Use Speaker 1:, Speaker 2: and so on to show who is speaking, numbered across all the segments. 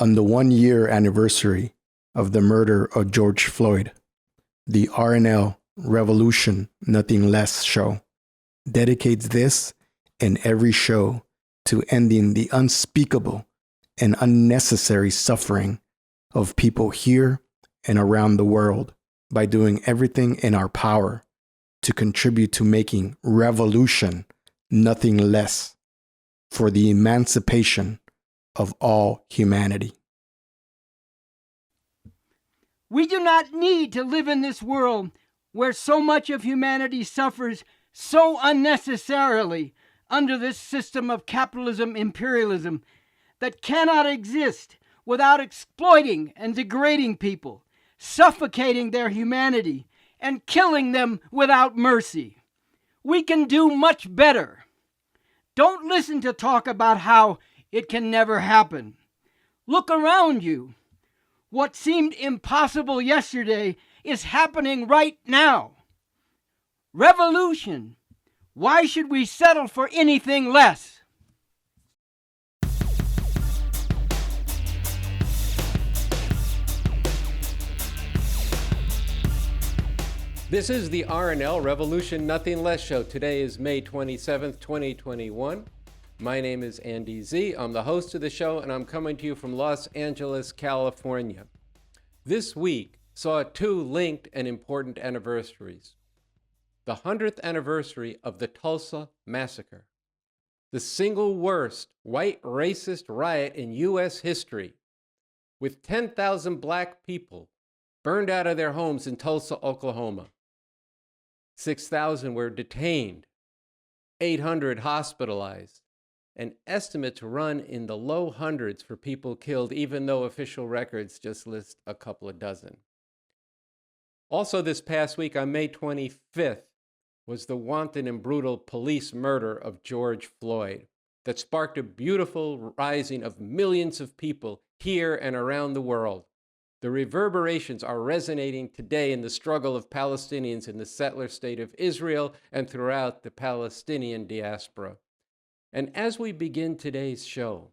Speaker 1: On the 1-year anniversary of the murder of George Floyd, the RNL Revolution Nothing Less show dedicates this and every show to ending the unspeakable and unnecessary suffering of people here and around the world by doing everything in our power to contribute to making revolution nothing less for the emancipation of all humanity.
Speaker 2: We do not need to live in this world where so much of humanity suffers so unnecessarily under this system of capitalism-imperialism that cannot exist without exploiting and degrading people, suffocating their humanity, and killing them without mercy. We can do much better. Don't listen to talk about how it can never happen. Look around you. What seemed impossible yesterday is happening right now. Revolution. Why should we settle for anything less?
Speaker 3: This is the RNL Revolution Nothing Less show. Today is May 27th, 2021. My name is Andy Z. I'm the host of the show, and I'm coming to you from Los Angeles, California. This week saw two linked and important anniversaries. The 100th anniversary of the Tulsa Massacre, the single worst white racist riot in U.S. history, with 10,000 black people burned out of their homes in Tulsa, Oklahoma. 6,000 were detained, 800 hospitalized, and estimates run in the low hundreds for people killed, even though official records just list a couple of dozen. Also this past week, on May 25th, was the wanton and brutal police murder of George Floyd that sparked a beautiful rising of millions of people here and around the world. The reverberations are resonating today in the struggle of Palestinians in the settler state of Israel and throughout the Palestinian diaspora. And as we begin today's show,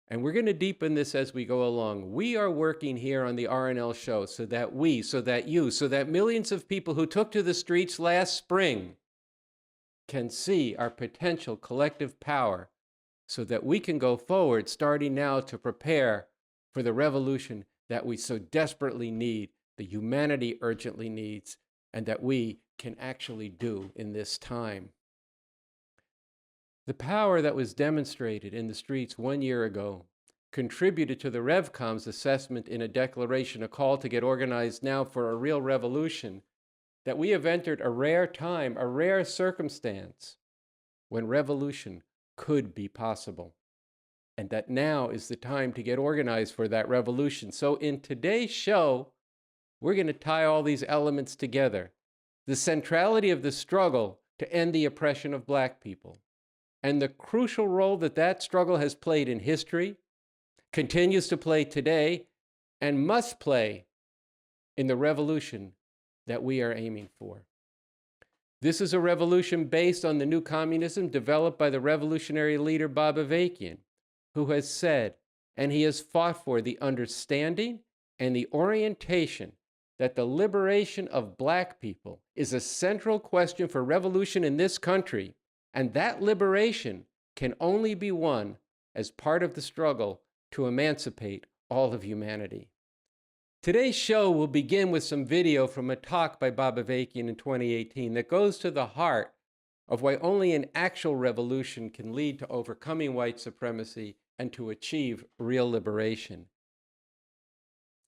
Speaker 3: and we're going to deepen this as we go along, we are working here on the RNL Show so that we, so that you, so that millions of people who took to the streets last spring can see our potential collective power so that we can go forward starting now to prepare for the revolution that we so desperately need, the humanity urgently needs, and that we can actually do in this time. The power that was demonstrated in the streets 1 year ago contributed to the Revcoms assessment in a declaration, a call to get organized now for a real revolution, that we have entered a rare time, a rare circumstance when revolution could be possible. And that now is the time to get organized for that revolution. So in today's show, we're going to tie all these elements together. The centrality of the struggle to end the oppression of black people, and the crucial role that that struggle has played in history, continues to play today, and must play in the revolution that we are aiming for. This is a revolution based on the new communism developed by the revolutionary leader Bob Avakian, who has said, and he has fought for, the understanding and the orientation that the liberation of black people is a central question for revolution in this country, and that liberation can only be won as part of the struggle to emancipate all of humanity. Today's show will begin with some video from a talk by Bob Avakian in 2018 that goes to the heart of why only an actual revolution can lead to overcoming white supremacy and to achieve real liberation.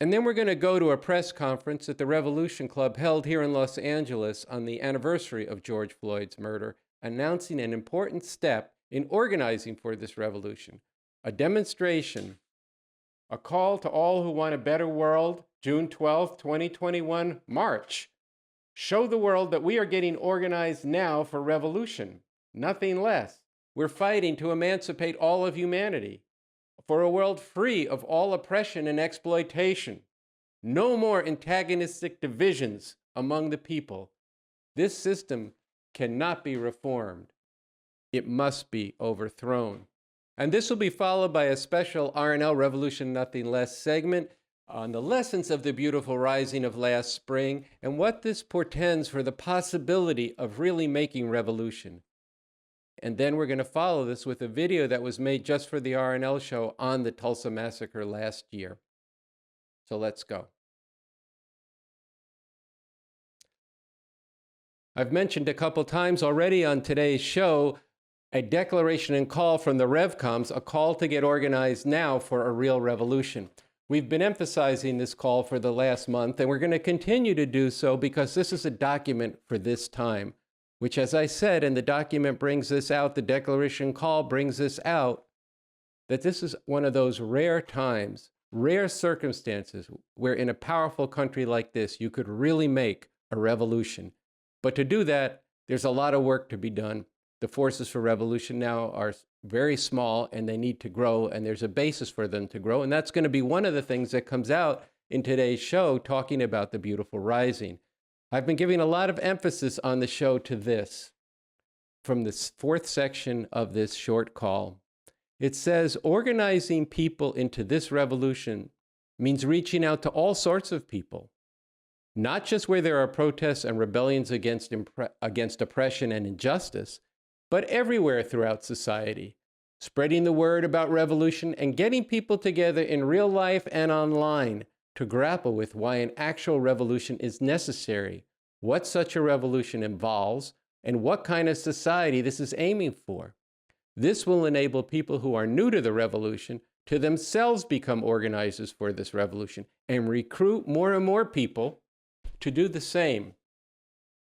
Speaker 3: And then we're going to go to a press conference that the Revolution Club held here in Los Angeles on the anniversary of George Floyd's murder, announcing an important step in organizing for this revolution, a demonstration, a call to all who want a better world, June 12, 2021, march. Show the world that we are getting organized now for revolution, nothing less. We're fighting to emancipate all of humanity, for a world free of all oppression and exploitation. No more antagonistic divisions among the people. This system cannot be reformed. It must be overthrown. And this will be followed by a special RNL Revolution Nothing Less segment on the lessons of the beautiful rising of last spring and what this portends for the possibility of really making revolution. And then we're going to follow this with a video that was made just for the RNL show on the Tulsa Massacre last year. So let's go. I've mentioned a couple times already on today's show a declaration and call from the Revcoms, a call to get organized now for a real revolution. We've been emphasizing this call for the last month, and we're going to continue to do so because this is a document for this time, which, as I said, and the document brings this out, the declaration call brings this out, that this is one of those rare times, rare circumstances where in a powerful country like this, you could really make a revolution. But to do that, there's a lot of work to be done. The forces for revolution now are very small and they need to grow, and there's a basis for them to grow. And that's going to be one of the things that comes out in today's show, talking about the beautiful rising. I've been giving a lot of emphasis on the show to this from the fourth section of this short call. It says, organizing people into this revolution means reaching out to all sorts of people, not just where there are protests and rebellions against oppression and injustice, but everywhere throughout society, spreading the word about revolution and getting people together in real life and online to grapple with why an actual revolution is necessary, what such a revolution involves, and what kind of society this is aiming for. This will enable people who are new to the revolution to themselves become organizers for this revolution and recruit more and more people to do the same.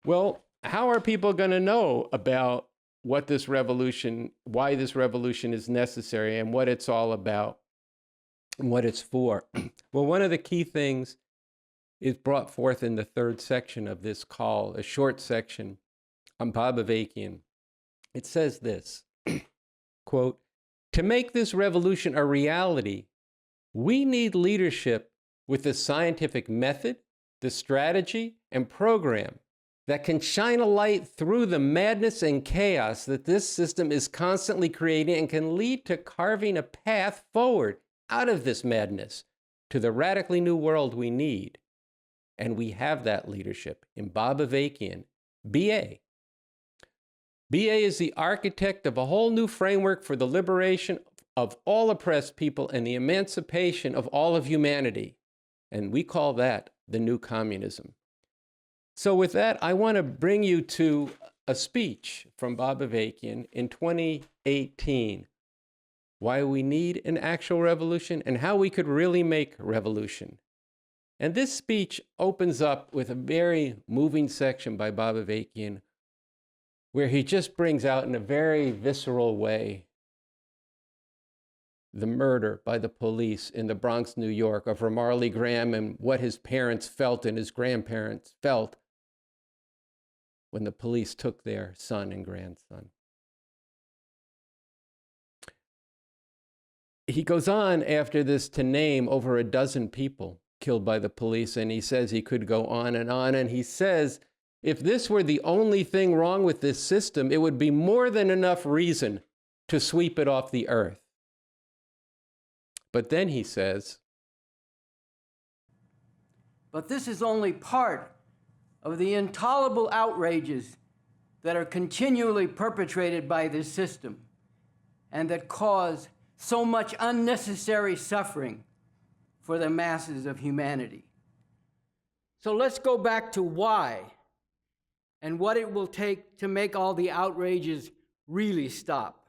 Speaker 3: Well, how are people going to know about what this revolution, why this revolution is necessary and what it's all about and what it's for? Well, one of the key things is brought forth in the third section of this call, a short section on Bob Avakian. It says this, quote, "To make this revolution a reality, we need leadership with the scientific method, the strategy, and program that can shine a light through the madness and chaos that this system is constantly creating and can lead to carving a path forward out of this madness to the radically new world we need. And we have that leadership in Bob Avakian, BA. BA is the architect of a whole new framework for the liberation of all oppressed people and the emancipation of all of humanity. And we call that the new communism." So with that, I want to bring you to a speech from Bob Avakian in 2018, why we need an actual revolution and how we could really make revolution. And this speech opens up with a very moving section by Bob Avakian, where he just brings out in a very visceral way the murder by the police in the Bronx, New York, of Ramarley Graham and what his parents felt and his grandparents felt when the police took their son and grandson. He goes on after this to name over a dozen people killed by the police, and he says he could go on, and he says, if this were the only thing wrong with this system, it would be more than enough reason to sweep it off the earth. But then he says,
Speaker 2: but this is only part of the intolerable outrages that are continually perpetrated by this system and that cause so much unnecessary suffering for the masses of humanity. So let's go back to why and what it will take to make all the outrages really stop.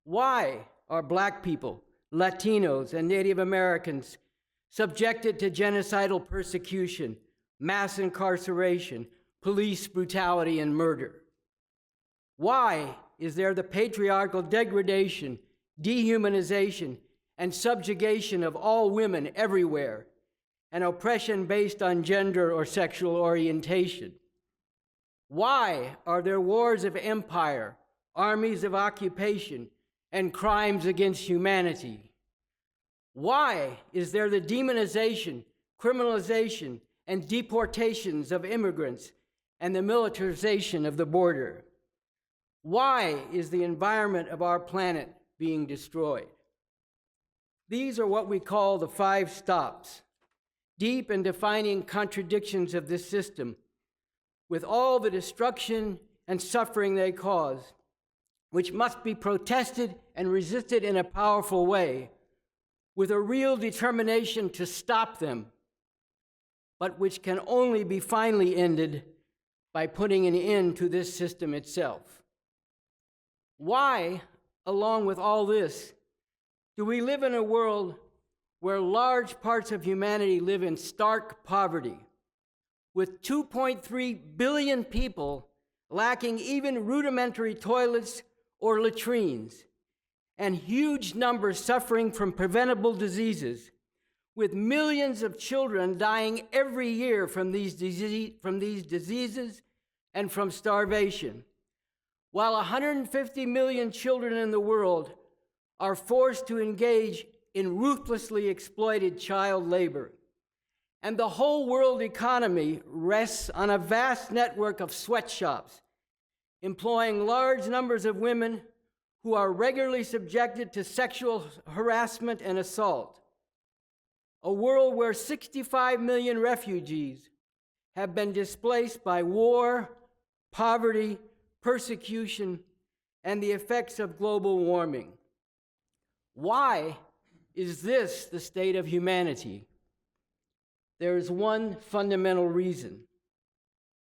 Speaker 2: Why are Black people, Latinos, and Native Americans subjected to genocidal persecution, mass incarceration, police brutality, and murder? Why is there the patriarchal degradation, dehumanization, and subjugation of all women everywhere, and oppression based on gender or sexual orientation? Why are there wars of empire, armies of occupation, and crimes against humanity? Why is there the demonization, criminalization, and deportations of immigrants and the militarization of the border? Why is the environment of our planet being destroyed. These are what we call the 5 stops, deep and defining contradictions of this system, with all the destruction and suffering they cause, which must be protested and resisted in a powerful way, with a real determination to stop them, but which can only be finally ended by putting an end to this system itself. Why, along with all this, do we live in a world where large parts of humanity live in stark poverty, with 2.3 billion people lacking even rudimentary toilets or latrines, and huge numbers suffering from preventable diseases, with millions of children dying every year from these diseases and from starvation, while 150 million children in the world are forced to engage in ruthlessly exploited child labor. And the whole world economy rests on a vast network of sweatshops, employing large numbers of women who are regularly subjected to sexual harassment and assault. A world where 65 million refugees have been displaced by war, poverty, persecution, and the effects of global warming. Why is this the state of humanity? There is one fundamental reason.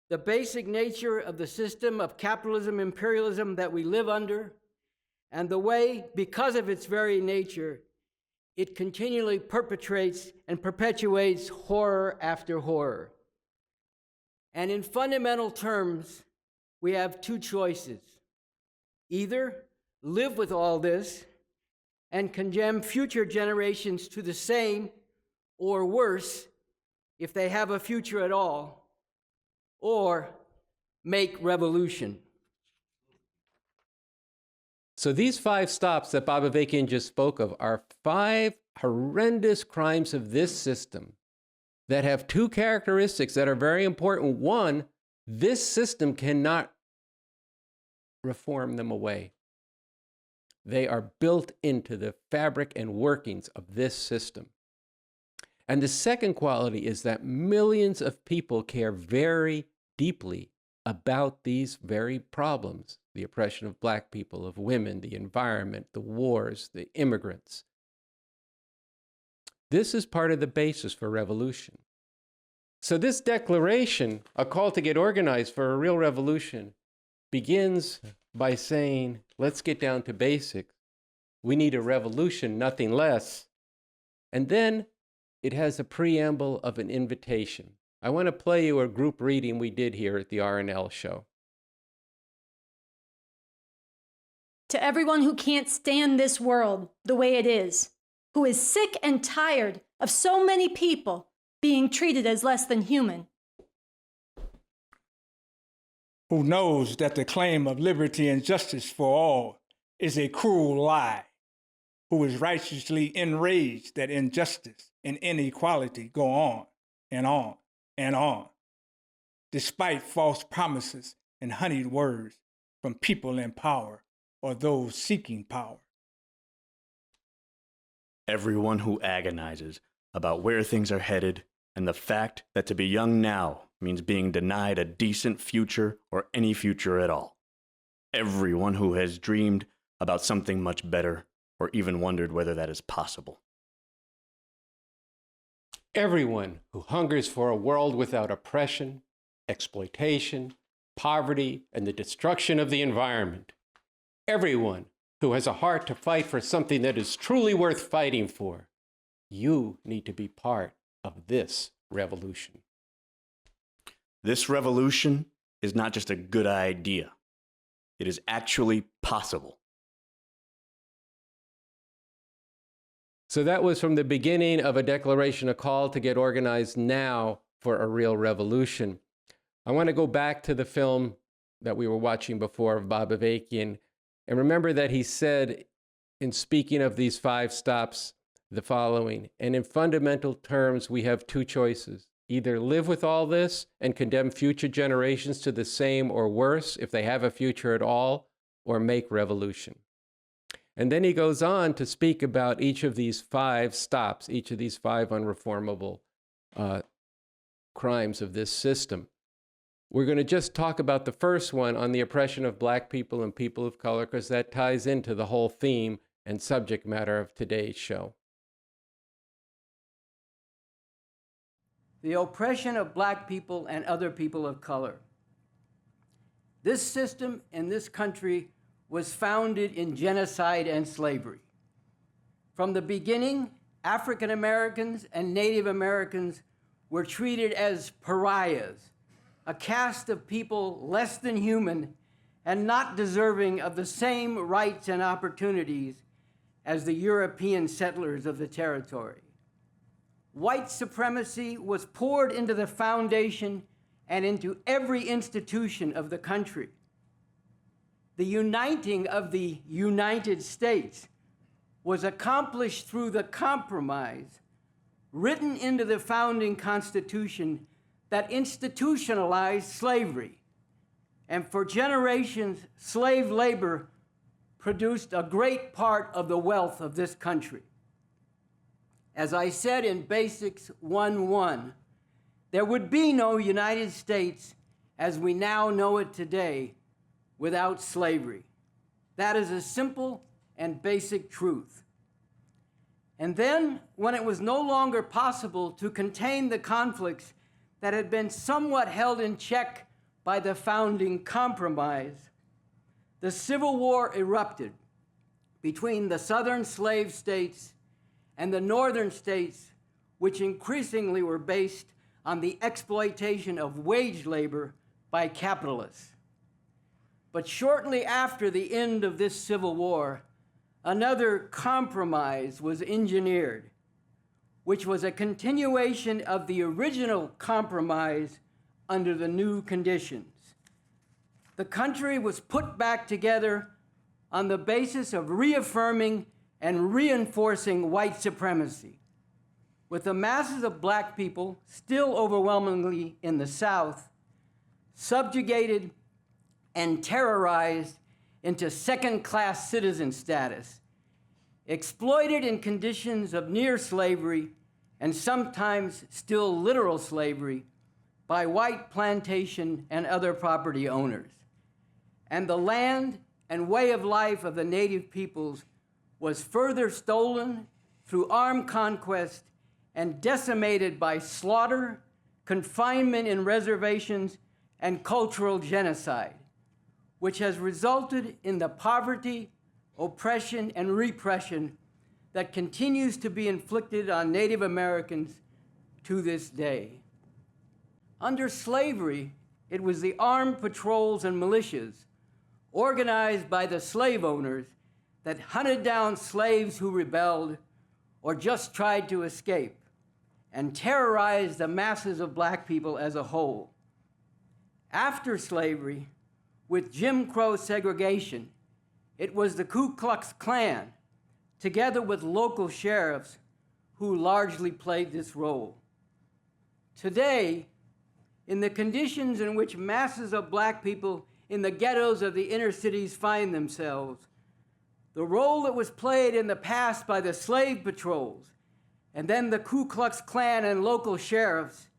Speaker 2: The basic nature of the system of capitalism-imperialism that we live under, and the way, because of its very nature, it continually perpetrates and perpetuates horror after horror. And in fundamental terms, we have 2 choices. Either live with all this and condemn future generations to the same, or worse, if they have a future at all, or make revolution.
Speaker 3: So these 5 stops that Bob Avakian just spoke of are 5 horrendous crimes of this system that have 2 characteristics that are very important. One, this system cannot reform them away. They are built into the fabric and workings of this system. And the second quality is that millions of people care very deeply about these very problems: the oppression of Black people, of women, the environment, the wars, the immigrants. This is part of the basis for revolution. So this declaration, a call to get organized for a real revolution, begins by saying, let's get down to basics. We need a revolution, nothing less. And then it has a preamble of an invitation. I want to play you a group reading we did here at the RNL Show.
Speaker 4: To everyone who can't stand this world the way it is, who is sick and tired of so many people being treated as less than human,
Speaker 5: who knows that the claim of liberty and justice for all is a cruel lie, who is righteously enraged that injustice and inequality go on and on and on, despite false promises and honeyed words from people in power or those seeking power.
Speaker 6: Everyone who agonizes about where things are headed and the fact that to be young now means being denied a decent future or any future at all. Everyone who has dreamed about something much better or even wondered whether that is possible.
Speaker 3: Everyone who hungers for a world without oppression, exploitation, poverty, and the destruction of the environment. Everyone who has a heart to fight for something that is truly worth fighting for. You need to be part of this revolution.
Speaker 6: This revolution is not just a good idea. It is actually possible.
Speaker 3: So that was from the beginning of a declaration, a call to get organized now for a real revolution. I want to go back to the film that we were watching before of Bob Avakian, and remember that he said, in speaking of these 5 stops, the following: and in fundamental terms, we have 2 choices. Either live with all this and condemn future generations to the same or worse, if they have a future at all, or make revolution. And then he goes on to speak about each of these 5 stops, each of these 5 unreformable crimes of this system. We're going to just talk about the first one on the oppression of Black people and people of color, because that ties into the whole theme and subject matter of today's show.
Speaker 2: The oppression of Black people and other people of color. This system in this country was founded in genocide and slavery. From the beginning, African Americans and Native Americans were treated as pariahs, a caste of people less than human and not deserving of the same rights and opportunities as the European settlers of the territory. White supremacy was poured into the foundation and into every institution of the country. The uniting of the United States was accomplished through the compromise written into the founding Constitution that institutionalized slavery. And for generations, slave labor produced a great part of the wealth of this country. As I said in Basics 1:1, there would be no United States as we now know it today without slavery. That is a simple and basic truth. And then, when it was no longer possible to contain the conflicts that had been somewhat held in check by the founding compromise, the Civil War erupted between the southern slave states and the northern states, which increasingly were based on the exploitation of wage labor by capitalists. But shortly after the end of this Civil War, another compromise was engineered, which was a continuation of the original compromise under the new conditions. The country was put back together on the basis of reaffirming and reinforcing white supremacy, with the masses of Black people still overwhelmingly in the South, subjugated and terrorized into second-class citizen status, exploited in conditions of near slavery and sometimes still literal slavery by white plantation and other property owners. And the land and way of life of the native peoples was further stolen through armed conquest and decimated by slaughter, confinement in reservations, and cultural genocide, which has resulted in the poverty, oppression, and repression that continues to be inflicted on Native Americans to this day. Under slavery, it was the armed patrols and militias organized by the slave owners that hunted down slaves who rebelled or just tried to escape and terrorized the masses of Black people as a whole. After slavery, with Jim Crow segregation, it was the Ku Klux Klan, together with local sheriffs, who largely played this role. Today, in the conditions in which masses of Black people in the ghettos of the inner cities find themselves, the role that was played in the past by the slave patrols and then the Ku Klux Klan and local sheriffs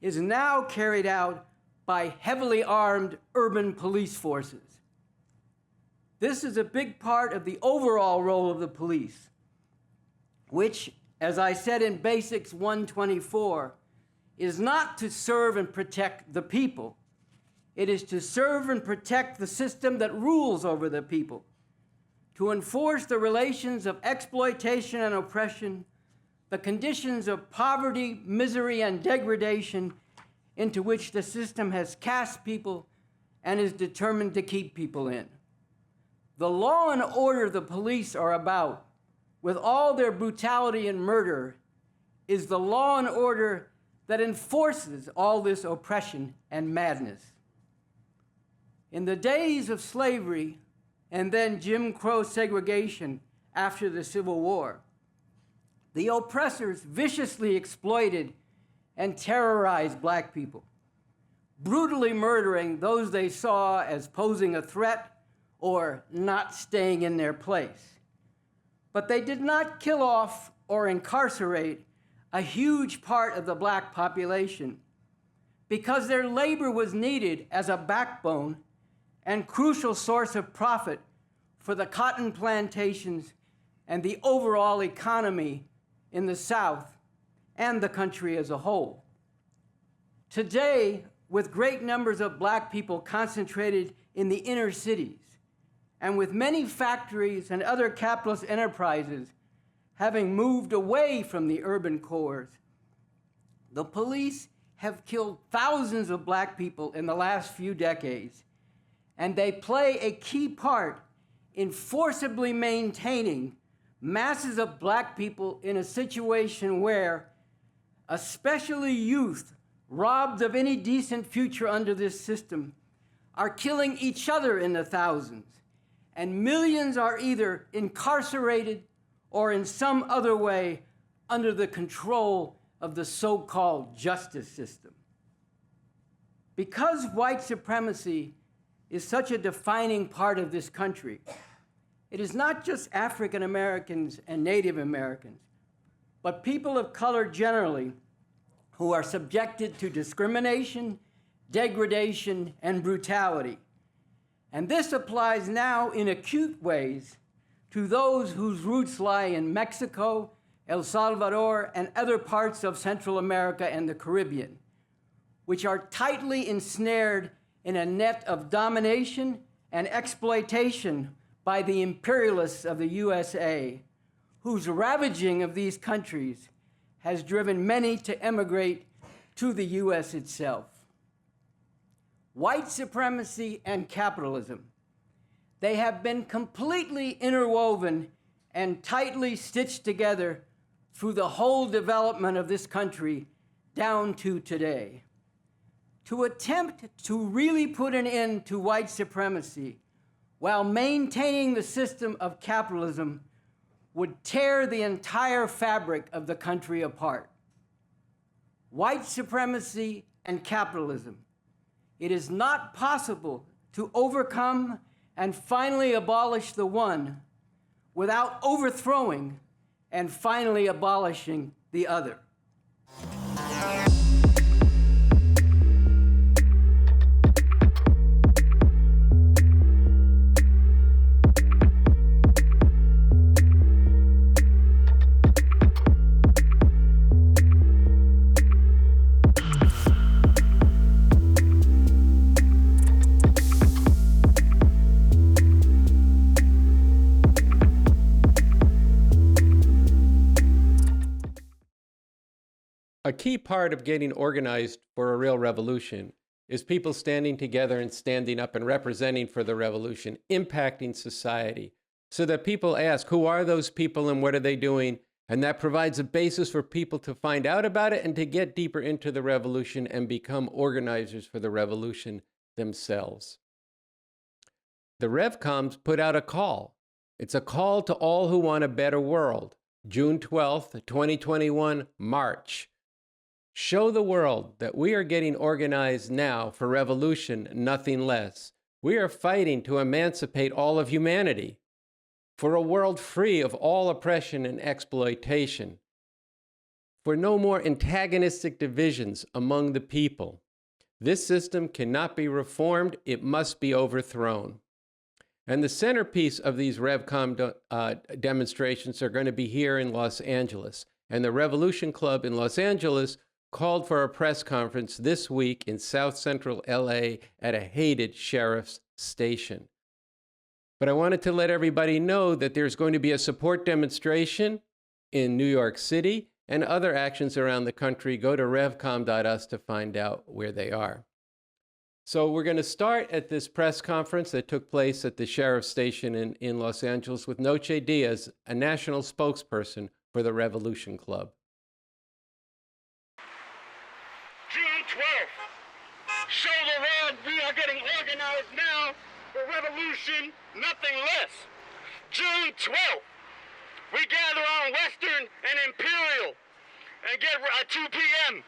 Speaker 2: is now carried out by heavily armed urban police forces. This is a big part of the overall role of the police, which, as I said in Basics 124, is not to serve and protect the people. It is to serve and protect the system that rules over the people, to enforce the relations of exploitation and oppression, the conditions of poverty, misery, and degradation into which the system has cast people and is determined to keep people in. The law and order the police are about, with all their brutality and murder, is the law and order that enforces all this oppression and madness. In the days of slavery and then Jim Crow segregation after the Civil War, the oppressors viciously exploited and terrorized Black people, brutally murdering those they saw as posing a threat or not staying in their place. But they did not kill off or incarcerate a huge part of the black population because their labor was needed as a backbone and crucial source of profit for the cotton plantations and the overall economy in the South and the country as a whole. Today, with great numbers of black people concentrated in the inner cities, and with many factories and other capitalist enterprises having moved away from the urban cores, the police have killed thousands of black people in the last few decades, and they play a key part in forcibly maintaining masses of black people in a situation where, especially youth, robbed of any decent future under this system, are killing each other in the thousands, and millions are either incarcerated or in some other way under the control of the so-called justice system. Because white supremacy is such a defining part of this country, it is not just African Americans and Native Americans, but people of color generally who are subjected to discrimination, degradation, and brutality. And this applies now in acute ways to those whose roots lie in Mexico, El Salvador, and other parts of Central America and the Caribbean, which are tightly ensnared in a net of domination and exploitation by the imperialists of the USA, whose ravaging of these countries has driven many to emigrate to the US itself. White supremacy and capitalism, they have been completely interwoven and tightly stitched together through the whole development of this country down to today. To attempt to really put an end to white supremacy while maintaining the system of capitalism would tear the entire fabric of the country apart. White supremacy and capitalism. It is not possible to overcome and finally abolish the one without overthrowing and finally abolishing the other.
Speaker 3: A key part of getting organized for a real revolution is people standing together and standing up and representing for the revolution, impacting society, so that people ask, who are those people and what are they doing? And that provides a basis for people to find out about it and to get deeper into the revolution and become organizers for the revolution themselves. The Revcoms put out a call. It's a call to all who want a better world. June 12th, 2021, March. Show the world that we are getting organized now for revolution, nothing less. We are fighting to emancipate all of humanity, for a world free of all oppression and exploitation, for no more antagonistic divisions among the people. This system cannot be reformed, it must be overthrown. And the centerpiece of these Revcom demonstrations are going to be here in Los Angeles. And the Revolution Club in Los Angeles called for a press conference this week in South Central LA at a hated sheriff's station. But I wanted to let everybody know that there's going to be a support demonstration in New York City and other actions around the country. Go to revcom.us to find out where they are. So we're going to start at this press conference that took place at the sheriff's station in Los Angeles with Noche Diaz, a national spokesperson for the Revolution Club.
Speaker 7: June 12th, show the world we are getting organized now for revolution, nothing less. June 12th, we gather on Western and Imperial and get at 2 p.m.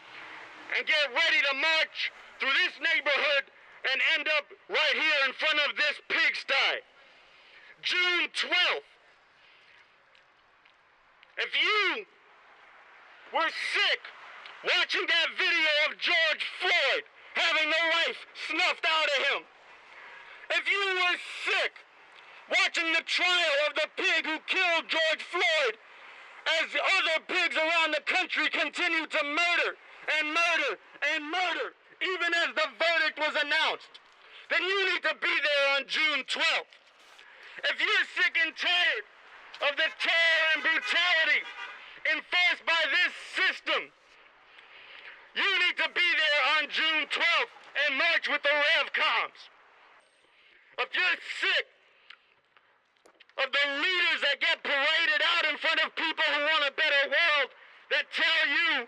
Speaker 7: and get ready to march through this neighborhood and end up right here in front of this pigsty. June 12th, If you were sick watching that video of George Floyd having the life snuffed out of him, if you were sick watching the trial of the pig who killed George Floyd as other pigs around the country continue to murder and murder and murder, even as the verdict was announced, then you need to be there on June 12th. If you're sick and tired of the terror and brutality enforced by this system, you need to be there on June 12th and march with the Revcoms. If you're sick of the leaders that get paraded out in front of people who want a better world, that tell you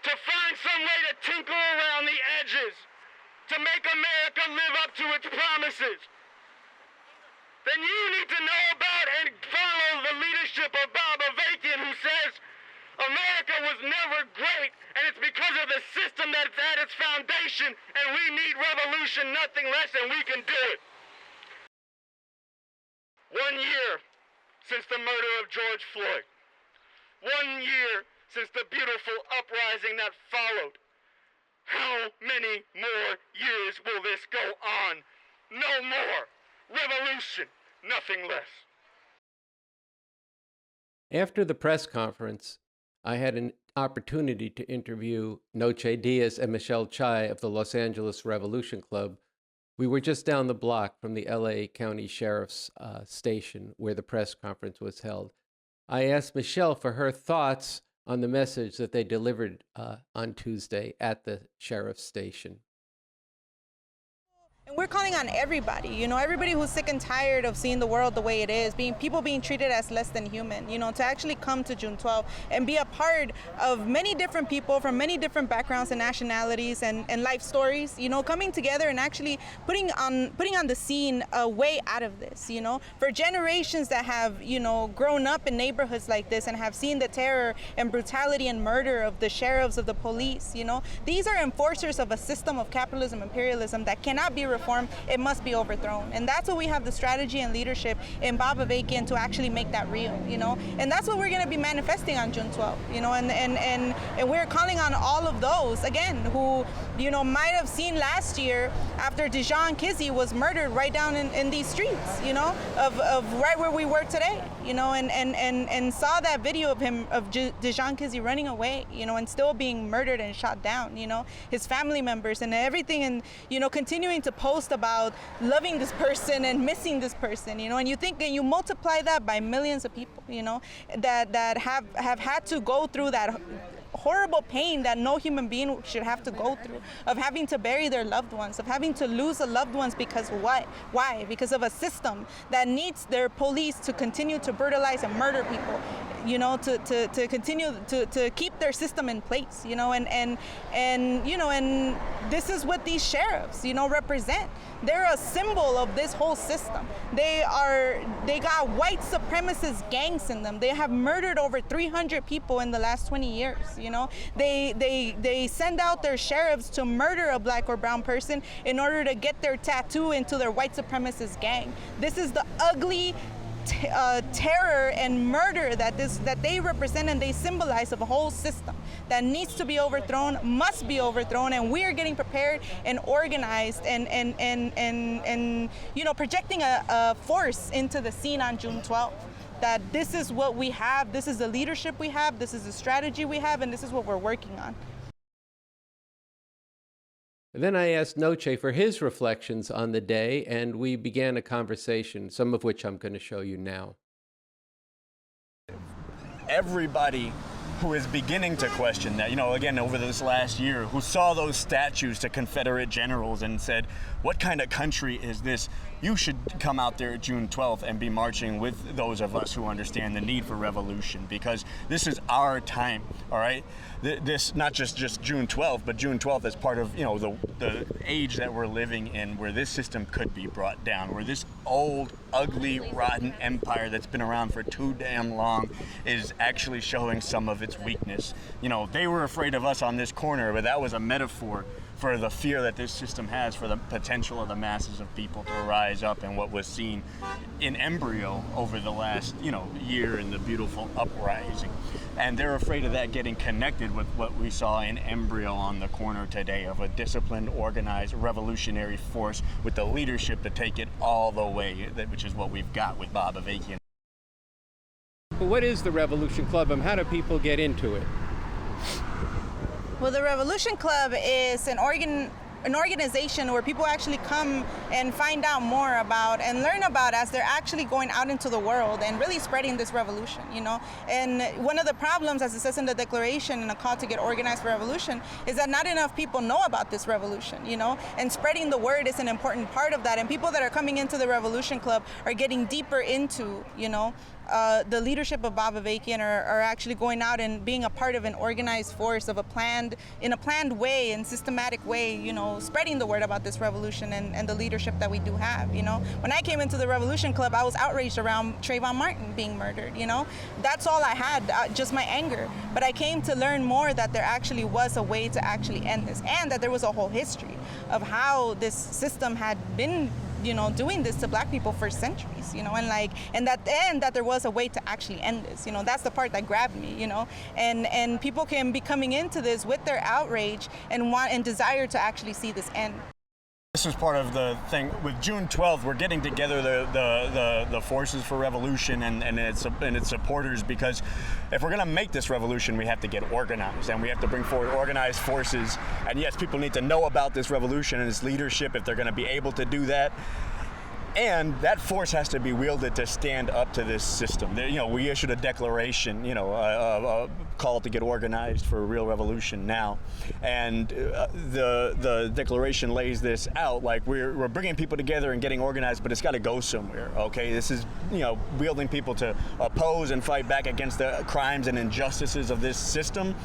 Speaker 7: to find some way to tinkle around the edges to make America live up to its promises, then you need to know about and follow the leadership of Avakian, who says America was never great, and it's because of the system that's at its foundation, and we need revolution, nothing less, and we can do it. 1 year since the murder of George Floyd. 1 year since the beautiful uprising that followed. How many more years will this go on? No more. Revolution, nothing less.
Speaker 3: After the press conference, I had an opportunity to interview Noche Diaz and Michelle Xai of the Los Angeles Revolution Club. We were just down the block from the LA County Sheriff's station where the press conference was held. I asked Michelle for her thoughts on the message that they delivered on Tuesday at the sheriff's station.
Speaker 8: And we're calling on everybody, everybody who's sick and tired of seeing the world the way it is, people being treated as less than human, to actually come to June 12th and be a part of many different people from many different backgrounds and nationalities and life stories, coming together and actually putting on the scene a way out of this, for generations that have, grown up in neighborhoods like this and have seen the terror and brutality and murder of the sheriffs, of the police, these are enforcers of a system of capitalism, imperialism that cannot be reformed. It must be overthrown. And that's what we have the strategy and leadership in Avakian to actually make that real, And that's what we're going to be manifesting on June 12th, and we're calling on all of those, again, who, might have seen last year after Dijon Kizzee was murdered right down in these streets, of right where we were today, and saw that video of him, of Dijon Kizzee running away, and still being murdered and shot down, his family members and everything, and, continuing to post about loving this person and missing this person, and you think, and you multiply that by millions of people, that have had to go through that horrible pain that no human being should have to go through, of having to bury their loved ones, of having to lose a loved ones because what? Why? Because of a system that needs their police to continue to brutalize and murder people, to continue to keep their system in place, and this is what these sheriffs, represent. They're a symbol of this whole system. They got white supremacist gangs in them. They have murdered over 300 people in the last 20 years, They send out their sheriffs to murder a black or brown person in order to get their tattoo into their white supremacist gang. This is the ugly terror and murder that they represent and they symbolize of a whole system that needs to be overthrown, must be overthrown, and we are getting prepared and organized and projecting a force into the scene on June 12th. That this is what we have, this is the leadership we have, this is the strategy we have, and this is what we're working on.
Speaker 3: Then I asked Noche for his reflections on the day, and we began a conversation, some of which I'm going to show you now.
Speaker 6: Everybody who is beginning to question that, again, over this last year, who saw those statues to Confederate generals and said, what kind of country is this? You should come out there June 12th and be marching with those of us who understand the need for revolution, because this is our time, all right? This, not just June 12th, but June 12th as part of, the age that we're living in, where this system could be brought down, where this old, ugly, rotten empire that's been around for too damn long is actually showing some of its weakness. They were afraid of us on this corner, but that was a metaphor for the fear that this system has for the potential of the masses of people to rise up, and what was seen in embryo over the last, year in the beautiful uprising. And they're afraid of that getting connected with what we saw in embryo on the corner today, of a disciplined, organized, revolutionary force with the leadership to take it all the way, which is what we've got with Bob Avakian.
Speaker 3: But what is the Revolution Club, and how do people get into it?
Speaker 8: Well, the Revolution Club is an organization where people actually come and find out more about and learn about as they're actually going out into the world and really spreading this revolution, And one of the problems, as it says in the Declaration, in a call to get organized for revolution, is that not enough people know about this revolution, And spreading the word is an important part of that. And people that are coming into the Revolution Club are getting deeper into, the leadership of Bob Avakian, are actually going out and being a part of an organized force of in a planned way and systematic way, spreading the word about this revolution and the leadership that we do have, When I came into the Revolution Club, I was outraged around Trayvon Martin being murdered, That's all I had, just my anger. But I came to learn more that there actually was a way to actually end this, and that there was a whole history of how this system had been doing this to Black people for centuries, and that there was a way to actually end this, That's the part that grabbed me, and people can be coming into this with their outrage and desire to actually see this end.
Speaker 6: This is part of the thing with June 12th. We're getting together the forces for revolution and its supporters, because if we're going to make this revolution, we have to get organized, and we have to bring forward organized forces. And yes, people need to know about this revolution and its leadership if they're going to be able to do that. And that force has to be wielded to stand up to this system. We issued a declaration, a call to get organized for a real revolution now. And the declaration lays this out, like we're bringing people together and getting organized, but it's got to go somewhere, okay? This is, wielding people to oppose and fight back against the crimes and injustices of this system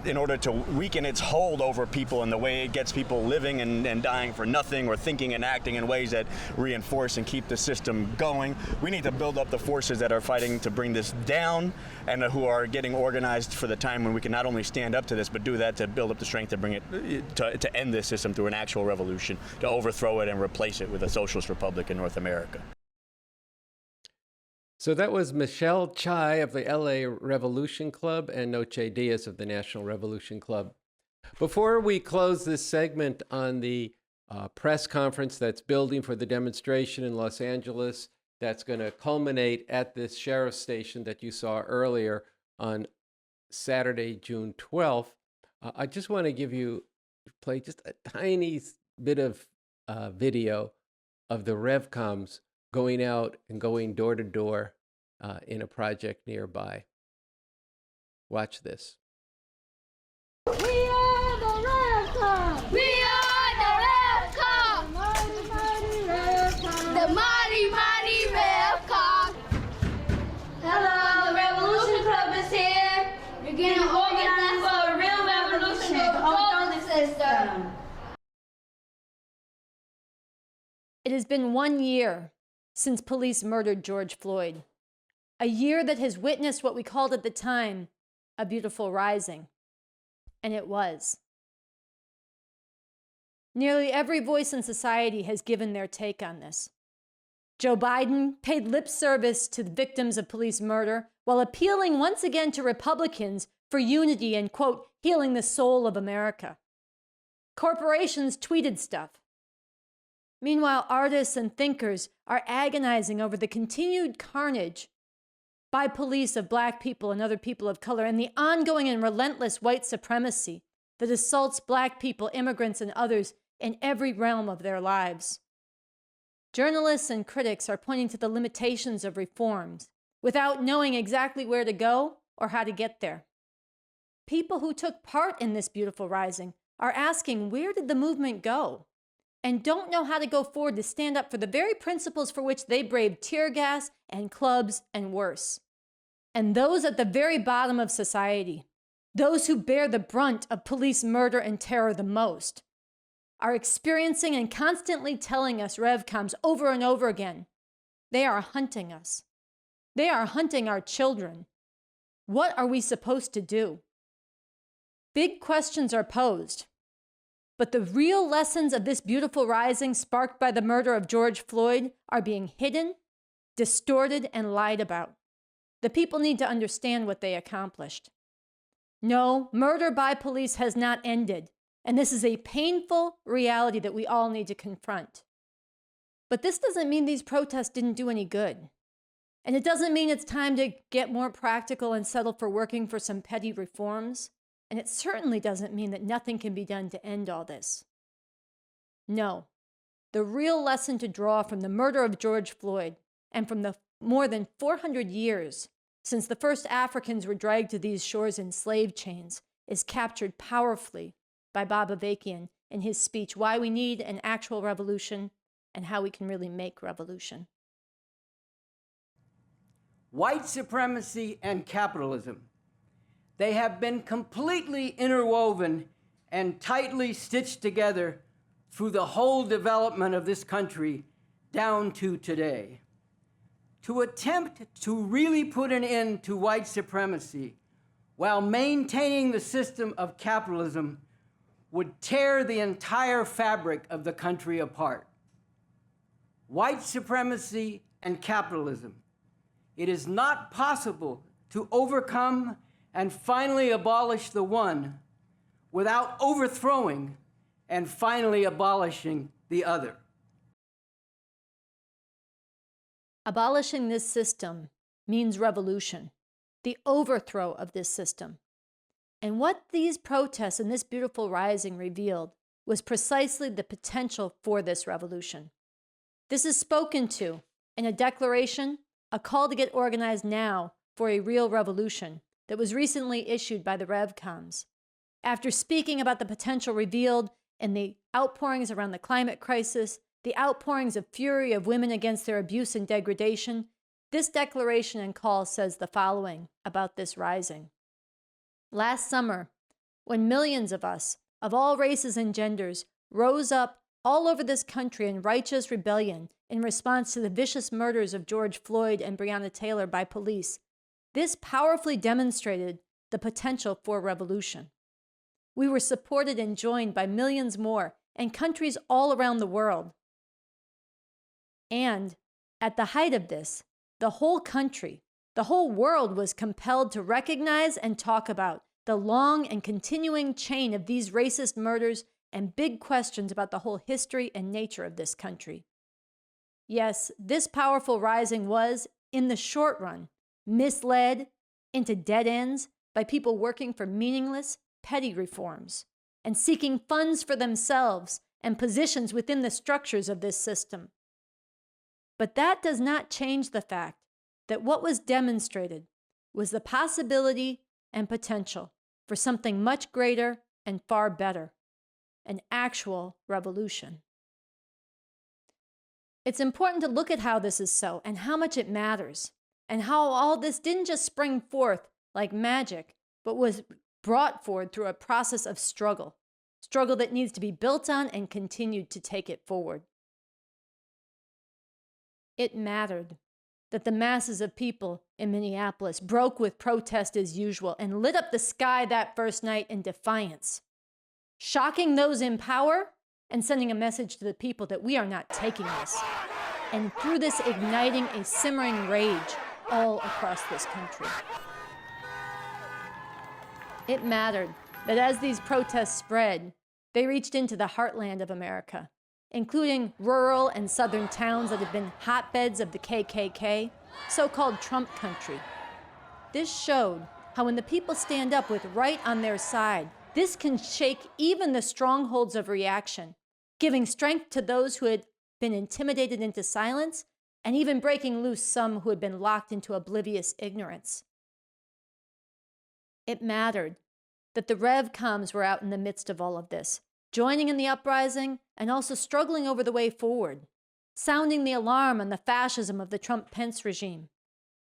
Speaker 6: in order to weaken its hold over people and the way it gets people living and dying for nothing, or thinking and acting in ways that reinforce and keep the system going. We need to build up the forces that are fighting to bring this down, and who are getting organized for the time when we can not only stand up to this, but do that to build up the strength to bring it to end this system through an actual revolution, to overthrow it and replace it with a socialist republic in North America.
Speaker 3: So that was Michelle Xai of the LA Revolution Club and Noche Diaz of the National Revolution Club. Before we close this segment on the press conference that's building for the demonstration in Los Angeles that's going to culminate at this sheriff's station that you saw earlier on Saturday, June 12th, I just want to play just a tiny bit of video of the Revcoms going out and going door to door in a project nearby. Watch this.
Speaker 9: We are the Revcoms! We are the Revcoms! The mighty, mighty Revcoms! Hello, the Revolution Club is here. We're getting organized for a real revolution to overthrow the system.
Speaker 4: It has been 1 year since police murdered George Floyd. A year that has witnessed what we called at the time a beautiful rising. And it was. Nearly every voice in society has given their take on this. Joe Biden paid lip service to the victims of police murder while appealing once again to Republicans for unity and, quote, healing the soul of America. Corporations tweeted stuff. Meanwhile, artists and thinkers are agonizing over the continued carnage by police of Black people and other people of color, and the ongoing and relentless white supremacy that assaults Black people, immigrants, and others in every realm of their lives. Journalists and critics are pointing to the limitations of reforms without knowing exactly where to go or how to get there. People who took part in this beautiful rising are asking, where did the movement go? And don't know how to go forward to stand up for the very principles for which they braved tear gas and clubs and worse. And those at the very bottom of society, those who bear the brunt of police murder and terror the most, are experiencing and constantly telling us, Revcoms, over and over again, they are hunting us. They are hunting our children. What are we supposed to do? Big questions are posed. But the real lessons of this beautiful rising sparked by the murder of George Floyd are being hidden, distorted, and lied about. The people need to understand what they accomplished. No, murder by police has not ended, and this is a painful reality that we all need to confront. But this doesn't mean these protests didn't do any good. And it doesn't mean it's time to get more practical and settle for working for some petty reforms. And it certainly doesn't mean that nothing can be done to end all this. No, the real lesson to draw from the murder of George Floyd and from the more than 400 years since the first Africans were dragged to these shores in slave chains is captured powerfully by Bob Avakian in his speech, Why We Need an Actual Revolution and How We Can Really Make Revolution.
Speaker 2: White supremacy and capitalism. They have been completely interwoven and tightly stitched together through the whole development of this country down to today. To attempt to really put an end to white supremacy while maintaining the system of capitalism would tear the entire fabric of the country apart. White supremacy and capitalism. It is not possible to overcome and finally abolish the one without overthrowing and finally abolishing the other.
Speaker 4: Abolishing this system means revolution, the overthrow of this system. And what these protests and this beautiful rising revealed was precisely the potential for this revolution. This is spoken to in a declaration, a call to get organized now for a real revolution that was recently issued by the Revcoms. After speaking about the potential revealed in the outpourings around the climate crisis, the outpourings of fury of women against their abuse and degradation, this declaration and call says the following about this rising. Last summer, when millions of us, of all races and genders, rose up all over this country in righteous rebellion in response to the vicious murders of George Floyd and Breonna Taylor by police, this powerfully demonstrated the potential for revolution. We were supported and joined by millions more and countries all around the world. And at the height of this, the whole country, the whole world was compelled to recognize and talk about the long and continuing chain of these racist murders and big questions about the whole history and nature of this country. Yes, this powerful rising was, in the short run, misled into dead ends by people working for meaningless, petty reforms and seeking funds for themselves and positions within the structures of this system. But that does not change the fact that what was demonstrated was the possibility and potential for something much greater and far better, an actual revolution. It's important to look at how this is so and how much it matters, and how all this didn't just spring forth like magic, but was brought forward through a process of struggle that needs to be built on and continued to take it forward. It mattered that the masses of people in Minneapolis broke with protest as usual and lit up the sky that first night in defiance, shocking those in power and sending a message to the people that we are not taking this, and through this igniting a simmering rage all across this country. It mattered that as these protests spread, they reached into the heartland of America, including rural and southern towns that had been hotbeds of the KKK, so-called Trump country. This showed how when the people stand up with right on their side, this can shake even the strongholds of reaction, giving strength to those who had been intimidated into silence and even breaking loose some who had been locked into oblivious ignorance. It mattered that the Revcoms were out in the midst of all of this, joining in the uprising and also struggling over the way forward, sounding the alarm on the fascism of the Trump-Pence regime,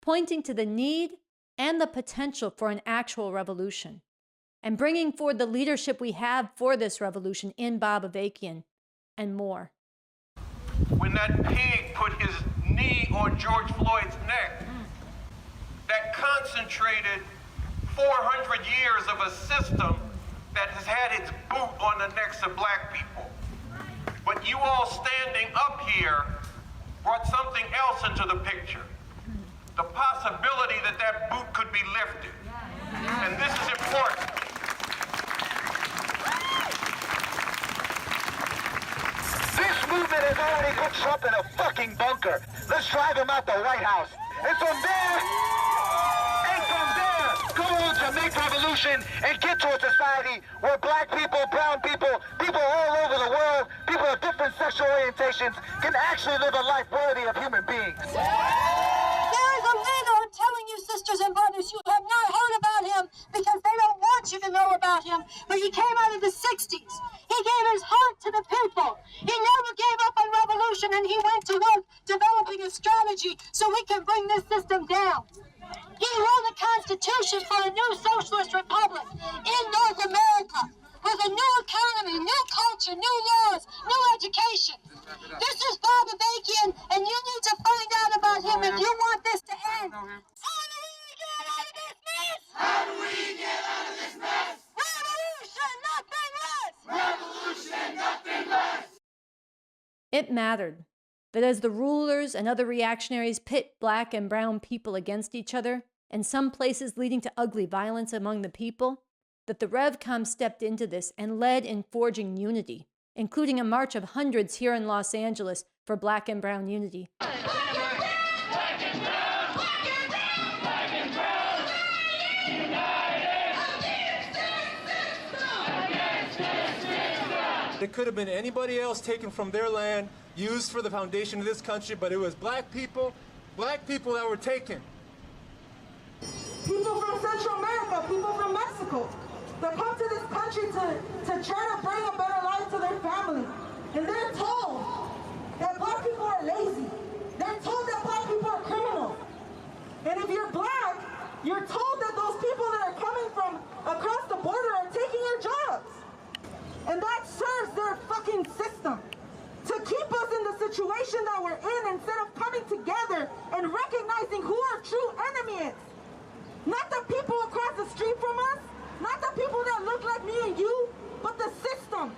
Speaker 4: pointing to the need and the potential for an actual revolution, and bringing forward the leadership we have for this revolution in Bob Avakian and more.
Speaker 10: When that pig put his knee on George Floyd's neck, that concentrated 400 years of a system that has had its boot on the necks of black people. But you all standing up here brought something else into the picture. The possibility that that boot could be lifted. And this is important.
Speaker 7: This movement has already put Trump in a fucking bunker. Let's drive him out the White House. And from there, go on to make revolution and get to a society where black people, brown people, people all over the world, people of different sexual orientations can actually live a life worthy of human beings.
Speaker 11: There is a leader, I'm telling you, sisters and brothers, you have not heard about him because they don't want you to know about him. But he came out of the 60s. He gave his heart to the people. He never gave up on revolution, and he went to work developing a strategy so we can bring this system down. He wrote a constitution for a new socialist republic in North America with a new economy, new culture, new laws, new education. This is Bob Avakian, and you need to find out about him if you want this to end. How do we get out of this mess? How do we get out of this mess? Revolution, nothing less! Revolution, nothing less!
Speaker 4: It mattered that as the rulers and other reactionaries pit black and brown people against each other, in some places leading to ugly violence among the people, that the Revcoms stepped into this and led in forging unity, including a march of hundreds here in Los Angeles for black and brown unity.
Speaker 12: It could have been anybody else taken from their land, used for the foundation of this country, but it was black people that were taken.
Speaker 13: People from Central America, people from Mexico, that come to this country to try to bring a better life to their family. And they're told that black people are lazy. They're told that black people are criminals. And if you're black, you're told that those people that are coming from across the border are taking your jobs. And that serves their fucking system to keep us in the situation that we're in instead of coming together and recognizing who our true enemy is. Not the people across the street from us, not the people that look like me and you, but the system.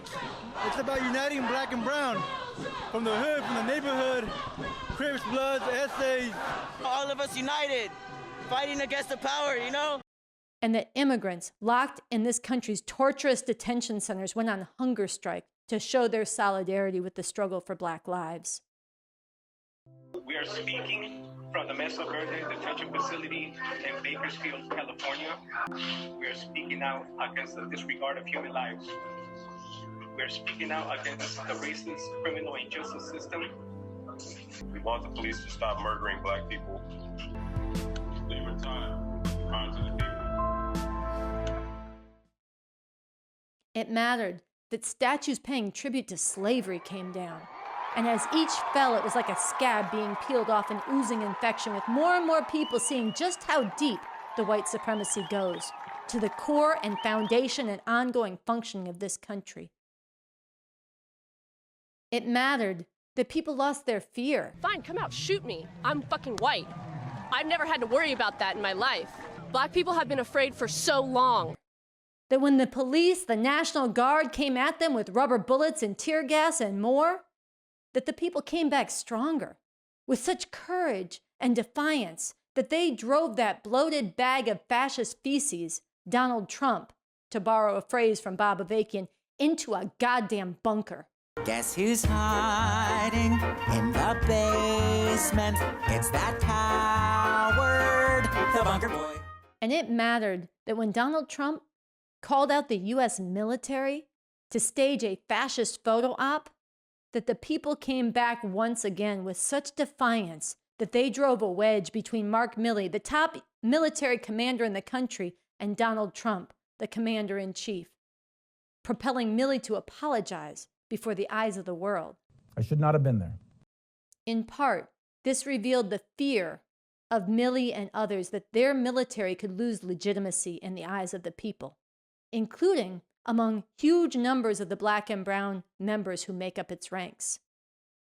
Speaker 14: It's about uniting black and brown. From the hood, from the neighborhood, Crips, Bloods, essays.
Speaker 15: All of us united, fighting against the power, you know?
Speaker 4: And that immigrants locked in this country's torturous detention centers went on hunger strike to show their solidarity with the struggle for black lives.
Speaker 16: We are speaking from the Mesa Verde detention facility in Bakersfield, California. We are speaking out against the disregard of human lives. We are speaking out against the racist criminal and justice system.
Speaker 17: We want the police to stop murdering black people. Leave time to the people.
Speaker 4: It mattered that statues paying tribute to slavery came down. And as each fell, it was like a scab being peeled off an oozing infection, with more and more people seeing just how deep the white supremacy goes, to the core and foundation and ongoing functioning of this country. It mattered that people lost their fear.
Speaker 18: Fine, come out, shoot me. I'm fucking white. I've never had to worry about that in my life. Black people have been afraid for so long.
Speaker 4: That when the police, the National Guard came at them with rubber bullets and tear gas and more, that the people came back stronger, with such courage and defiance that they drove that bloated bag of fascist feces, Donald Trump, to borrow a phrase from Bob Avakian, into a goddamn bunker.
Speaker 19: Guess who's hiding in the basement? It's that coward, the bunker boy.
Speaker 4: And it mattered that when Donald Trump called out the U.S. military to stage a fascist photo op, that the people came back once again with such defiance that they drove a wedge between Mark Milley, the top military commander in the country, and Donald Trump, the commander-in-chief, propelling Milley to apologize before the eyes of the world.
Speaker 20: I should not have been there.
Speaker 4: In part, this revealed the fear of Milley and others that their military could lose legitimacy in the eyes of the people, including among huge numbers of the black and brown members who make up its ranks.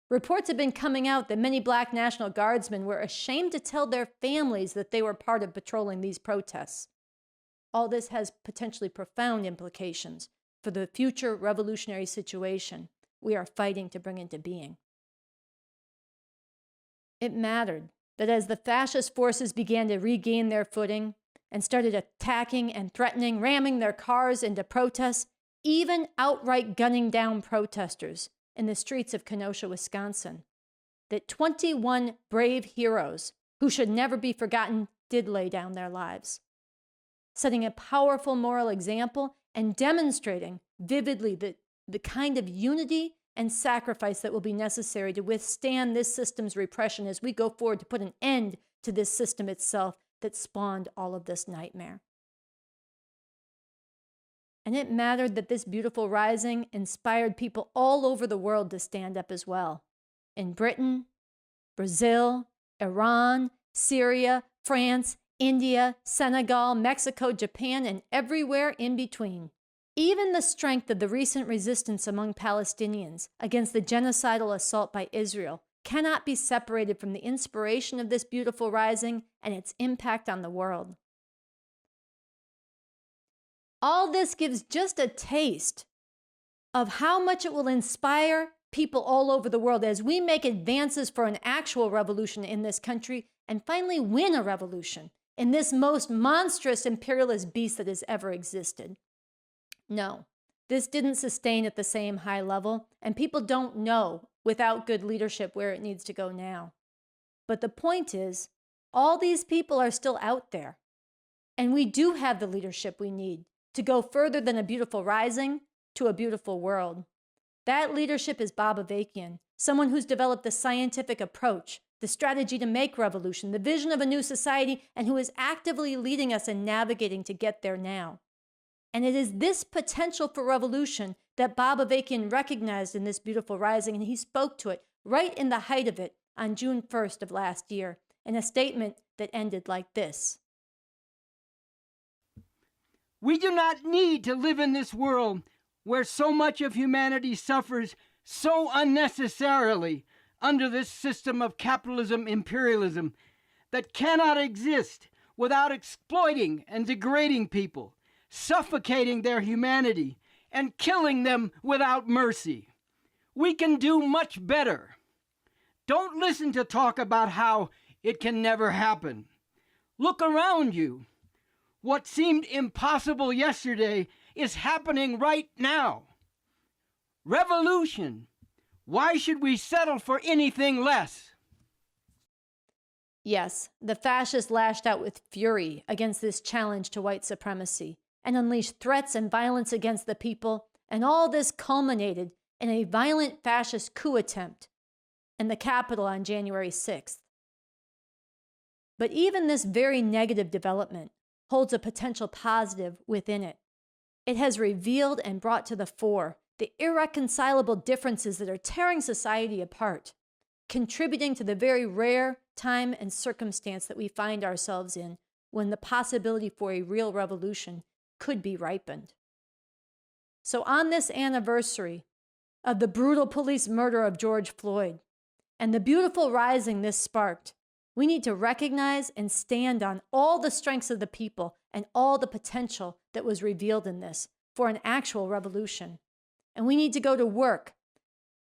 Speaker 4: Reports have been coming out that many black National Guardsmen were ashamed to tell their families that they were part of patrolling these protests. all this has potentially profound implications for the future revolutionary situation we are fighting to bring into being. It mattered that as the fascist forces began to regain their footing and started attacking and threatening, ramming their cars into protests, even outright gunning down protesters in the streets of Kenosha, Wisconsin, that 21 brave heroes who should never be forgotten did lay down their lives, setting a powerful moral example and demonstrating vividly the kind of unity and sacrifice that will be necessary to withstand this system's repression as we go forward to put an end to this system itself that spawned all of this nightmare. And it mattered that this beautiful rising inspired people all over the world to stand up as well. In Britain, Brazil, Iran, Syria, France, India, Senegal, Mexico, Japan, and everywhere in between. Even the strength of the recent resistance among Palestinians against the genocidal assault by Israel cannot be separated from the inspiration of this beautiful rising and its impact on the world. All this gives just a taste of how much it will inspire people all over the world as we make advances for an actual revolution in this country and finally win a revolution in this most monstrous imperialist beast that has ever existed. No, this didn't sustain at the same high level, and people don't know without good leadership where it needs to go now. But the point is, all these people are still out there, and we do have the leadership we need to go further than a beautiful rising to a beautiful world. That leadership is Bob Avakian, someone who's developed the scientific approach, the strategy to make revolution, the vision of a new society, and who is actively leading us in navigating to get there now. And it is this potential for revolution that Bob Avakian recognized in this beautiful rising, and he spoke to it right in the height of it on June 1st of last year in a statement that ended like this.
Speaker 2: We do not need to live in this world where so much of humanity suffers so unnecessarily under this system of capitalism-imperialism that cannot exist without exploiting and degrading people, suffocating their humanity, and killing them without mercy. We can do much better. Don't listen to talk about how it can never happen. Look around you. What seemed impossible yesterday is happening right now. Revolution. Why should we settle for anything less?
Speaker 4: Yes, the fascists lashed out with fury against this challenge to white supremacy and unleashed threats and violence against the people, and all this culminated in a violent fascist coup attempt in the Capitol on January 6th. But even this very negative development holds a potential positive within it. It has revealed and brought to the fore the irreconcilable differences that are tearing society apart, contributing to the very rare time and circumstance that we find ourselves in when the possibility for a real revolution could be ripened. So on this anniversary of the brutal police murder of George Floyd and the beautiful rising this sparked, we need to recognize and stand on all the strengths of the people and all the potential that was revealed in this for an actual revolution. And we need to go to work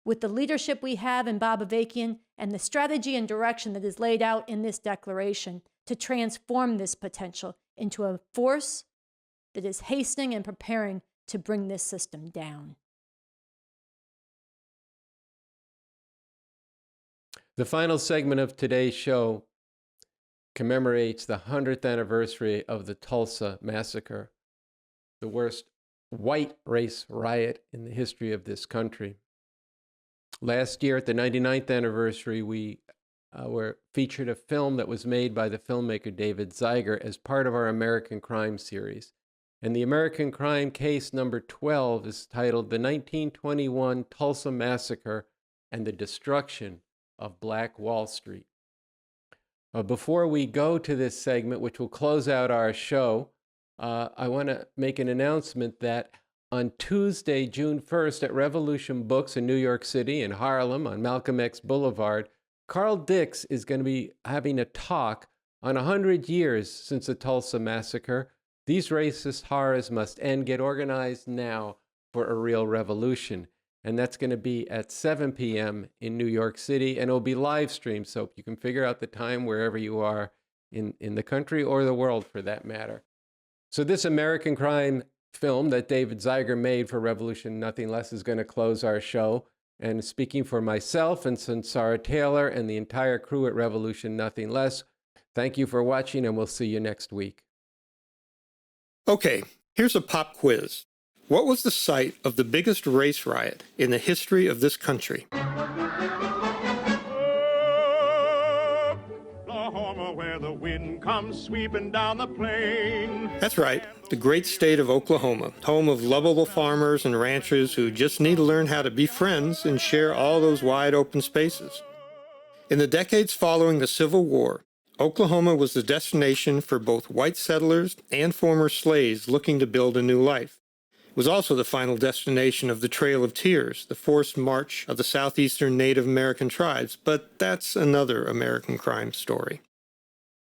Speaker 4: with the leadership we have in Bob Avakian and the strategy and direction that is laid out in this declaration to transform this potential into a force that is hastening and preparing to bring this system down.
Speaker 3: The final segment of today's show commemorates the 100th anniversary of the Tulsa Massacre, the worst white race riot in the history of this country. Last year, at the 99th anniversary, we were featured a film that was made by the filmmaker David Zeiger as part of our American Crime series. And the American Crime case number 12 is titled The 1921 Tulsa Massacre and the Destruction of Black Wall Street. Before we go to this segment, which will close out our show, I want to make an announcement that on Tuesday, June 1st, at Revolution Books in New York City in Harlem on Malcolm X Boulevard, Carl Dix is going to be having a talk on 100 years since the Tulsa Massacre, These racist horrors must end. Get organized now for a real revolution. And that's going to be at 7 p.m. in New York City, and it'll be live streamed, so you can figure out the time wherever you are in the country or the world, for that matter. So this American crime film that David Zeiger made for Revolution Nothing Less is going to close our show. And speaking for myself and Sunsara Taylor and the entire crew at Revolution Nothing Less, thank you for watching, and we'll see you next week.
Speaker 20: Okay, here's a pop quiz. What was the site of the biggest race riot in the history of this country?
Speaker 21: Oklahoma, where the wind comes sweeping down the plain.
Speaker 20: That's right, the great state of Oklahoma, home of lovable farmers and ranchers who just need to learn how to be friends and share all those wide open spaces. In the decades following the Civil War, Oklahoma was the destination for both white settlers and former slaves looking to build a new life. It was also the final destination of the Trail of Tears, the forced march of the southeastern Native American tribes, but that's another American crime story.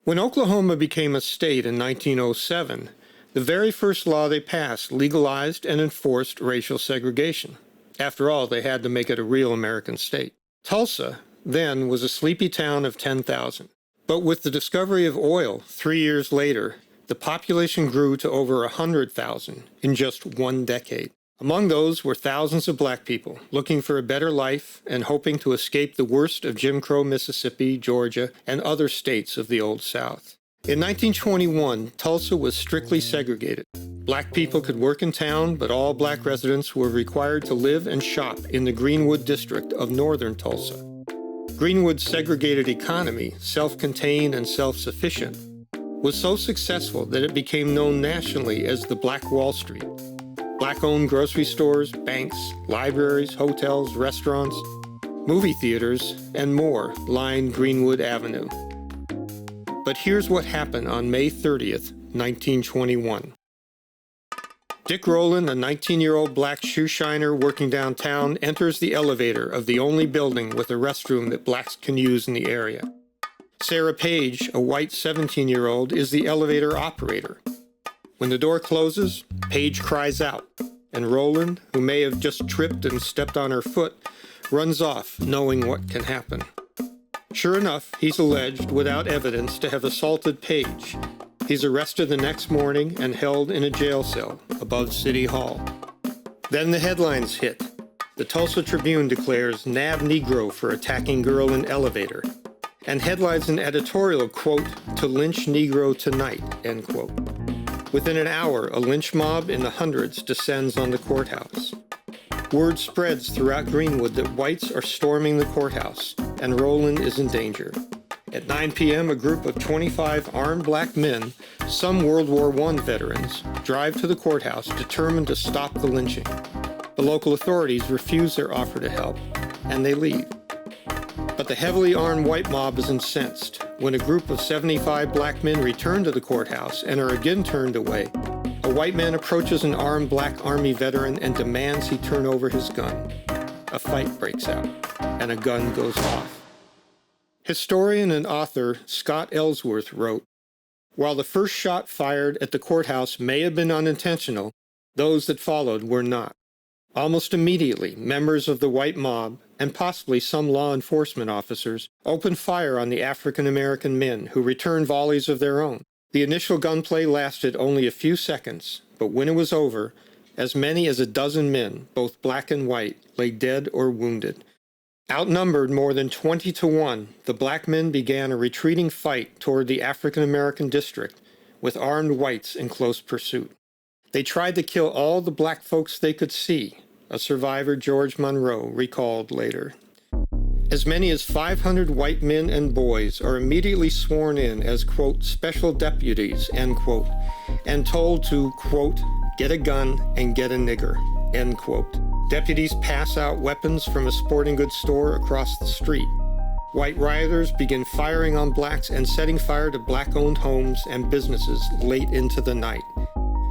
Speaker 20: When Oklahoma became a state in 1907, the very first law they passed legalized and enforced racial segregation. After all, they had to make it a real American state. Tulsa, then, was a sleepy town of 10,000. But with the discovery of oil 3 years later, the population grew to over 100,000 in just 1 decade. Among those were thousands of black people looking for a better life and hoping to escape the worst of Jim Crow Mississippi, Georgia, and other states of the Old South. In 1921, Tulsa was strictly segregated. Black people could work in town, but all black residents were required to live and shop in the Greenwood district of northern Tulsa. Greenwood's segregated economy, self-contained and self-sufficient, was so successful that it became known nationally as the Black Wall Street. Black-owned grocery stores, banks, libraries, hotels, restaurants, movie theaters, and more lined Greenwood Avenue. But here's what happened on May 30th, 1921. Dick Rowland, a 19-year-old black shoe shiner working downtown, enters the elevator of the only building with a restroom that blacks can use in the area. Sarah Page, a white 17-year-old, is the elevator operator. When the door closes, Page cries out, and Rowland, who may have just tripped and stepped on her foot, runs off, knowing what can happen. Sure enough, he's alleged, without evidence, to have assaulted Page. He's arrested the next morning and held in a jail cell above City Hall. Then the headlines hit. The Tulsa Tribune declares nab Negro for attacking girl in elevator, and headlines an editorial, quote, "To lynch Negro tonight," end quote. Within an hour, a lynch mob in the hundreds descends on the courthouse. Word spreads throughout Greenwood that whites are storming the courthouse, and Rowland is in danger. At 9 p.m., a group of 25 armed black men, some World War I veterans, drive to the courthouse determined to stop the lynching. The local authorities refuse their offer to help, and they leave. But the heavily armed white mob is incensed when a group of 75 black men return to the courthouse and are again turned away. A white man approaches an armed black Army veteran and demands he turn over his gun. A fight breaks out, and a gun goes off. Historian and author Scott Ellsworth wrote, "While the first shot fired at the courthouse may have been unintentional, those that followed were not. Almost immediately, members of the white mob, and possibly some law enforcement officers, opened fire on the African American men, who returned volleys of their own. The initial gunplay lasted only a few seconds, but when it was over, as many as a dozen men, both black and white, lay dead or wounded. Outnumbered more than 20 to 1, the black men began a retreating fight toward the African American district, with armed whites in close pursuit. They tried to kill all the black folks they could see," a survivor, George Monroe, recalled later. As many as 500 white men and boys are immediately sworn in as, quote, "special deputies," end quote, and told to, quote, "get a gun and get a nigger," end quote. Deputies pass out weapons from a sporting goods store across the street. White rioters begin firing on blacks and setting fire to black-owned homes and businesses late into the night.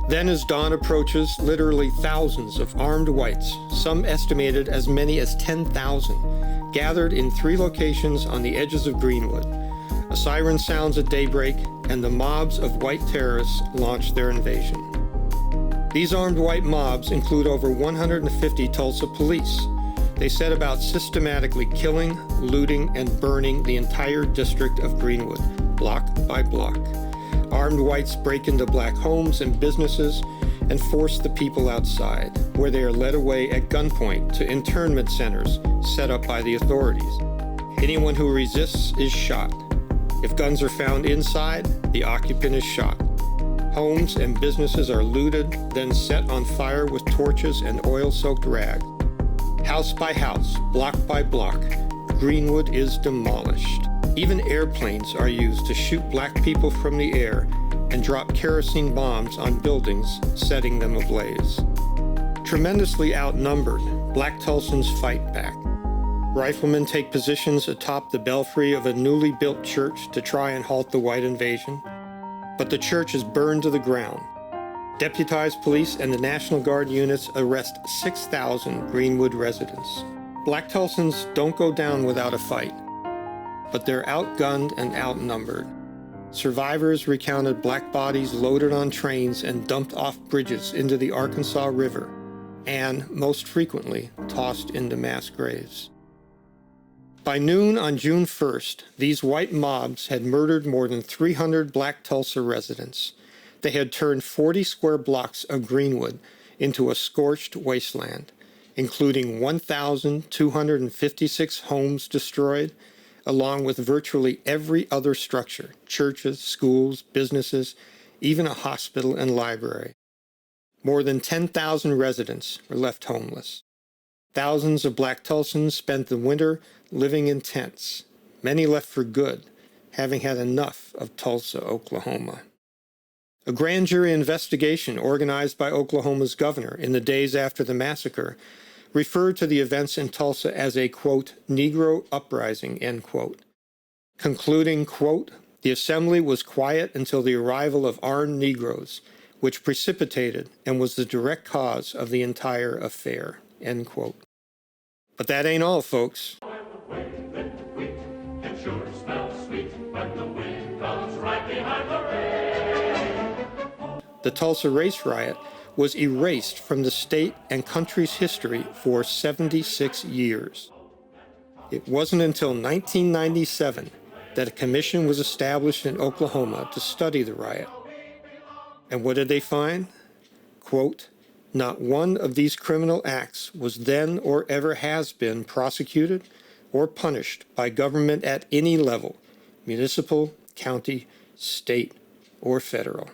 Speaker 20: Then as dawn approaches, literally thousands of armed whites, some estimated as many as 10,000, gathered in 3 locations on the edges of Greenwood. A siren sounds at daybreak, and the mobs of white terrorists launched their invasion. These armed white mobs include over 150 Tulsa police. They set about systematically killing, looting, and burning the entire district of Greenwood, block by block. Armed whites break into black homes and businesses and force the people outside, where they are led away at gunpoint to internment centers set up by the authorities. Anyone who resists is shot. If guns are found inside, the occupant is shot. Homes and businesses are looted, then set on fire with torches and oil-soaked rags. House by house, block by block, Greenwood is demolished. Even airplanes are used to shoot black people from the air and drop kerosene bombs on buildings, setting them ablaze. Tremendously outnumbered, black Tulsans fight back. Riflemen take positions atop the belfry of a newly built church to try and halt the white invasion, but the church is burned to the ground. Deputized police and the National Guard units arrest 6,000 Greenwood residents. Black Tulsans don't go down without a fight, but they're outgunned and outnumbered. Survivors recounted black bodies loaded on trains and dumped off bridges into the Arkansas River, and, most frequently, tossed into mass graves. By noon on June 1st, these white mobs had murdered more than 300 black Tulsa residents. They had turned 40 square blocks of Greenwood into a scorched wasteland, including 1,256 homes destroyed, along with virtually every other structure, churches, schools, businesses, even a hospital and library. More than 10,000 residents were left homeless. Thousands of black Tulsans spent the winter living in tents, many left for good, having had enough of Tulsa, Oklahoma. A grand jury investigation organized by Oklahoma's governor in the days after the massacre referred to the events in Tulsa as a, quote, Negro uprising, end quote, concluding, quote, the assembly was quiet until the arrival of armed Negroes, which precipitated and was the direct cause of the entire affair, end quote. But that ain't all, folks. The Tulsa race riot was erased from the state and country's history for 76 years. It wasn't until 1997 that a commission was established in Oklahoma to study the riot. And what did they find? Quote, not one of these criminal acts was then or ever has been prosecuted or punished by government at any level, municipal, county, state, or federal.